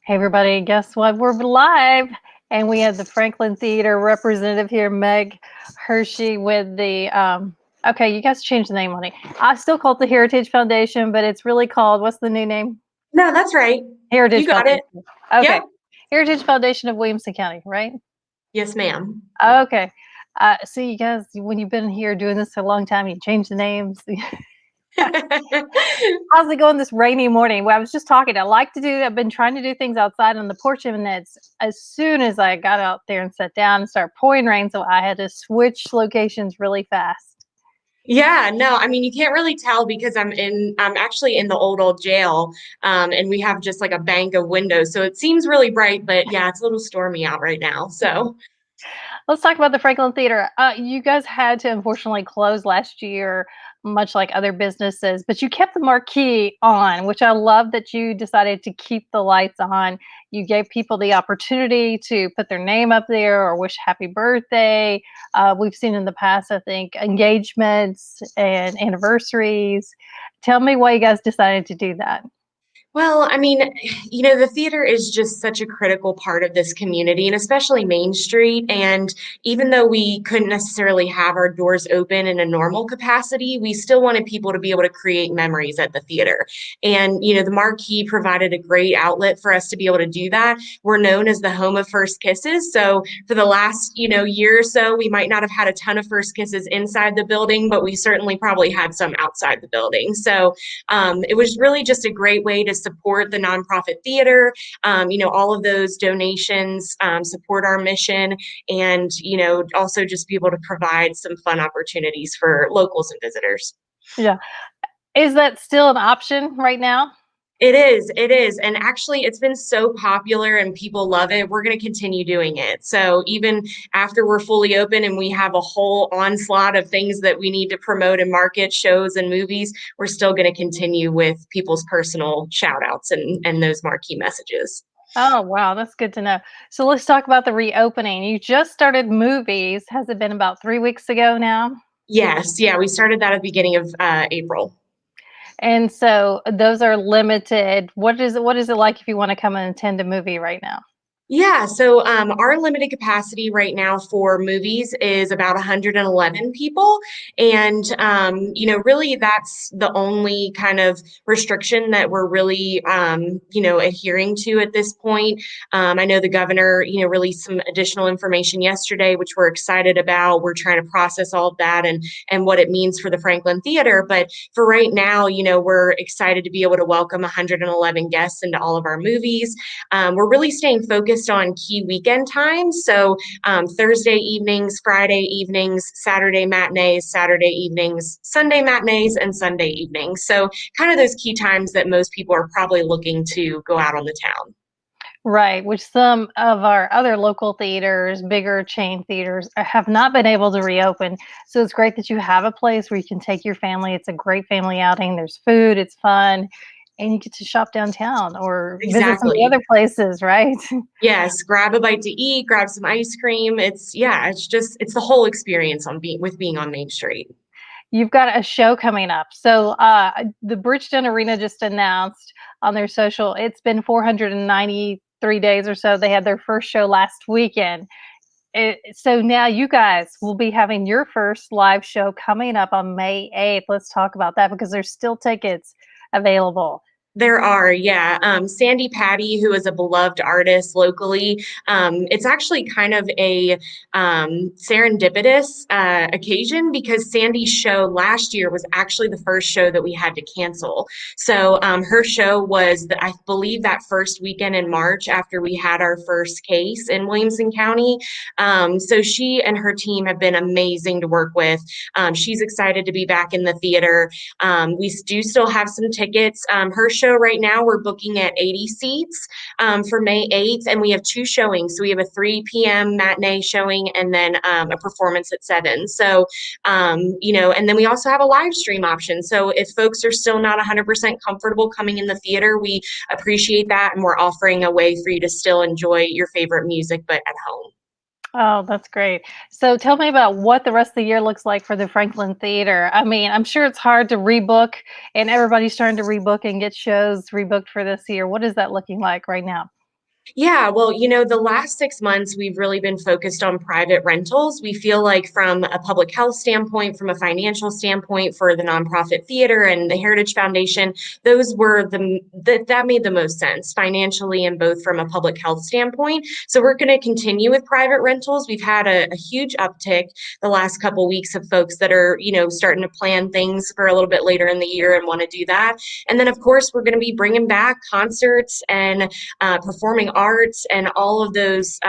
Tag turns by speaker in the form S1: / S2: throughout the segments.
S1: Hey everybody, guess what? We're live and we have the Franklin Theater representative here, Meg Hershey with the okay, you guys changed the name on it. I still call it the Heritage Foundation, but it's really called, what's the new name?
S2: No, that's right.
S1: Heritage
S2: You got
S1: Foundation.
S2: it.
S1: Okay.
S2: Yep.
S1: Heritage Foundation of Williamson County, right?
S2: Yes, ma'am.
S1: Okay. So you guys, when you've been here doing this for a long time, you change the names. How's it going this rainy morning? Well, I was just talking. I've been trying to do things outside on the porch, and it's as soon as I got out there and sat down and started pouring rain, so I had to switch locations really fast.
S2: Yeah, no, I mean you can't really tell because I'm actually in the old jail, and we have just like a bank of windows, so it seems really bright, but yeah, it's a little stormy out right now. So
S1: Let's talk about the Franklin Theater. You guys had to unfortunately close last year, much like other businesses, but you kept the marquee on, which I love that you decided to keep the lights on. You gave people the opportunity to put their name up there or wish happy birthday. We've seen in the past, I think, engagements and anniversaries. Tell me why you guys decided to do that.
S2: well, I mean, the theater is just such a critical part of this community and especially Main Street. And even though we couldn't necessarily have our doors open in a normal capacity, we still wanted people to be able to create memories at the theater. And, the Marquee provided a great outlet for us to be able to do that. We're known as the home of first kisses. So for the last, year or so, we might not have had a ton of first kisses inside the building, but we certainly probably had some outside the building. So it was really just a great way to support the nonprofit theater. All of those donations support our mission, and also just be able to provide some fun opportunities for locals and visitors.
S1: Yeah. Is that still an option right now?
S2: It is. And actually, it's been so popular and people love it. We're going to continue doing it. So, even after we're fully open and we have a whole onslaught of things that we need to promote and market, shows and movies, we're still going to continue with people's personal shout outs and those marquee messages.
S1: Oh, wow, that's good to know. So let's talk about the reopening. You just started movies. Has it been about 3 weeks ago now?
S2: Yes. Yeah. We started that at the beginning of April.
S1: And so those are limited. What is it like if you wanna come and attend a movie right now?
S2: Yeah, so our limited capacity right now for movies is about 111 people. And, really that's the only kind of restriction that we're really, adhering to at this point. I know the governor, released some additional information yesterday, which we're excited about. We're trying to process all of that and what it means for the Franklin Theater. But for right now, we're excited to be able to welcome 111 guests into all of our movies. We're really staying focused on key weekend times. So Thursday evenings, Friday evenings, Saturday matinees, Saturday evenings, Sunday matinees, and Sunday evenings. So kind of those key times that most people are probably looking to go out on the town.
S1: Right, which some of our other local theaters, bigger chain theaters, have not been able to reopen. So it's great that you have a place where you can take your family. It's a great family outing. There's food, it's fun, and you get to shop downtown or visit some of the
S2: Exactly.
S1: other places, right?
S2: Yes, grab a bite to eat, grab some ice cream. It's the whole experience with being on Main Street.
S1: You've got a show coming up. So, the Bridgestone Arena just announced on their social it's been 493 days or so. They had their first show last weekend. So now you guys will be having your first live show coming up on May 8th. Let's talk about that because there's still tickets available.
S2: There are, yeah. Sandy Patty, who is a beloved artist locally. It's actually kind of a serendipitous occasion because Sandy's show last year was actually the first show that we had to cancel. So her show was, I believe, that first weekend in March after we had our first case in Williamson County. So she and her team have been amazing to work with. She's excited to be back in the theater. We do still have some tickets. Her show right now, we're booking at 80 seats for May 8th, and we have two showings. So we have a 3 p.m. matinee showing and then a performance at 7. So, and then we also have a live stream option. So if folks are still not 100% comfortable coming in the theater, we appreciate that. And we're offering a way for you to still enjoy your favorite music, but at home.
S1: Oh, that's great. So tell me about what the rest of the year looks like for the Franklin Theater. I mean, I'm sure it's hard to rebook and everybody's trying to rebook and get shows rebooked for this year. What is that looking like right now?
S2: Yeah, well, the last 6 months, we've really been focused on private rentals. We feel like, from a public health standpoint, from a financial standpoint, for the nonprofit theater and the Heritage Foundation, those were that made the most sense financially and both from a public health standpoint. So we're going to continue with private rentals. We've had a huge uptick the last couple weeks of folks that are, starting to plan things for a little bit later in the year and want to do that. And then, of course, we're going to be bringing back concerts and performing arts and all of those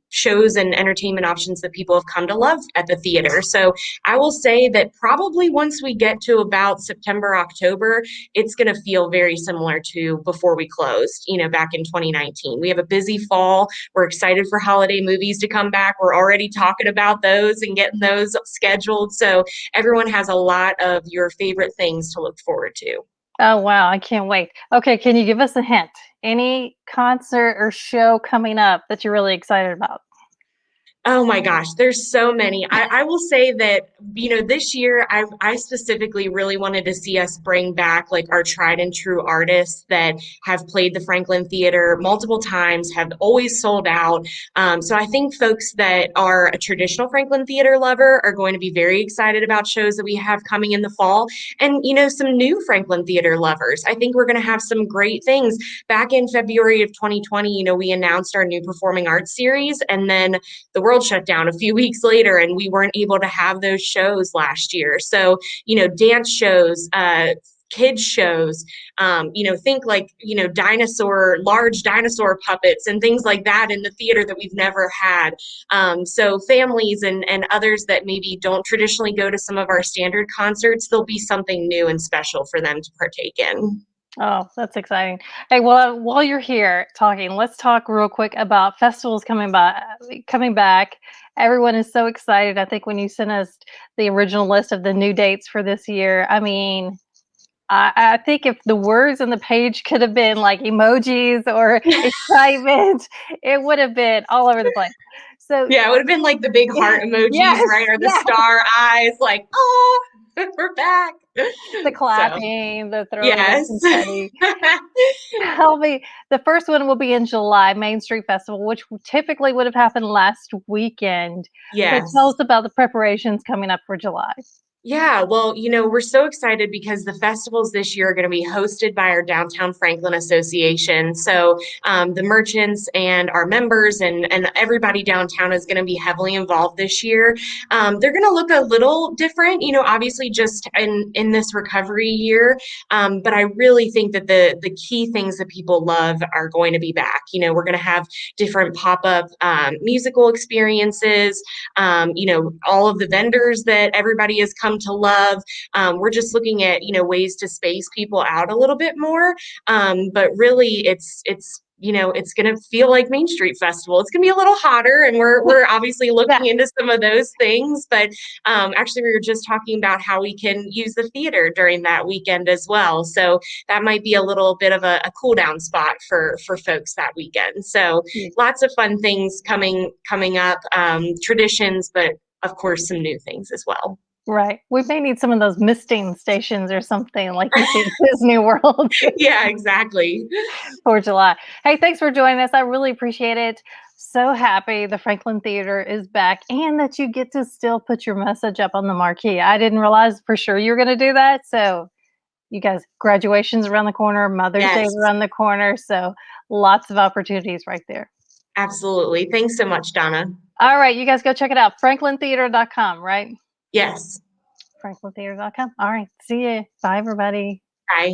S2: shows and entertainment options that people have come to love at the theater. So I will say that probably once we get to about September, October, it's going to feel very similar to before we closed, back in 2019. We have a busy fall. We're excited for holiday movies to come back. We're already talking about those and getting those scheduled. So everyone has a lot of your favorite things to look forward to.
S1: Oh, wow, I can't wait. Okay, can you give us a hint? Any concert or show coming up that you're really excited about?
S2: Oh my gosh, there's so many. I will say that, this year I specifically really wanted to see us bring back like our tried and true artists that have played the Franklin Theater multiple times, have always sold out. So I think folks that are a traditional Franklin Theater lover are going to be very excited about shows that we have coming in the fall. And, some new Franklin Theater lovers. I think we're going to have some great things. Back in February of 2020, we announced our new performing arts series, and then the world shut down a few weeks later and we weren't able to have those shows last year. So, dance shows, kids shows, think like, large dinosaur puppets and things like that in the theater that we've never had. So families and others that maybe don't traditionally go to some of our standard concerts, there'll be something new and special for them to partake in.
S1: Oh, that's exciting. Hey, well, while you're here talking, let's talk real quick about festivals coming back. Everyone is so excited. I think when you sent us the original list of the new dates for this year, I mean, I think if the words on the page could have been like emojis or excitement, it would have been all over the place. So,
S2: Yeah, it would have been like the big heart emojis,
S1: yes,
S2: right? Or the
S1: yes,
S2: star eyes, like, oh, we're back.
S1: the
S2: So,
S1: clapping, the throwing of
S2: yes.
S1: confetti. Tell me, the first one will be in July, Main Street Festival, which typically would have happened last weekend. So tell us
S2: Yes.
S1: about the preparations coming up for July.
S2: Yeah, well, we're so excited because the festivals this year are going to be hosted by our Downtown Franklin Association. So the merchants and our members and everybody downtown is going to be heavily involved this year. They're going to look a little different, obviously just in this recovery year. But I really think that the key things that people love are going to be back. We're going to have different pop-up musical experiences, all of the vendors that everybody has come to love. We're just looking at, ways to space people out a little bit more. But really it's going to feel like Main Street Festival. It's going to be a little hotter, and we're obviously
S1: Yeah,
S2: looking into some of those things. But actually, we were just talking about how we can use the theater during that weekend as well. So that might be a little bit of a cool down spot for folks that weekend. So lots of fun things coming up, traditions, but of course some new things as well.
S1: right. We may need some of those misting stations or something like you see at Disney World
S2: Yeah, exactly.
S1: for July. Hey, thanks for joining us. I really appreciate it. So happy the Franklin Theater is back and that you get to still put your message up on the marquee. I didn't realize for sure you were going to do that. So you guys, graduation's around the corner, Mother's Day is
S2: Yes,
S1: around the corner, so lots of opportunities right there.
S2: absolutely. Thanks so much, Donna.
S1: All right, you guys go check it out. FranklinTheater.com, right?
S2: Yes.
S1: FranklinTheater.com. All right, see you. Bye, everybody.
S2: Bye.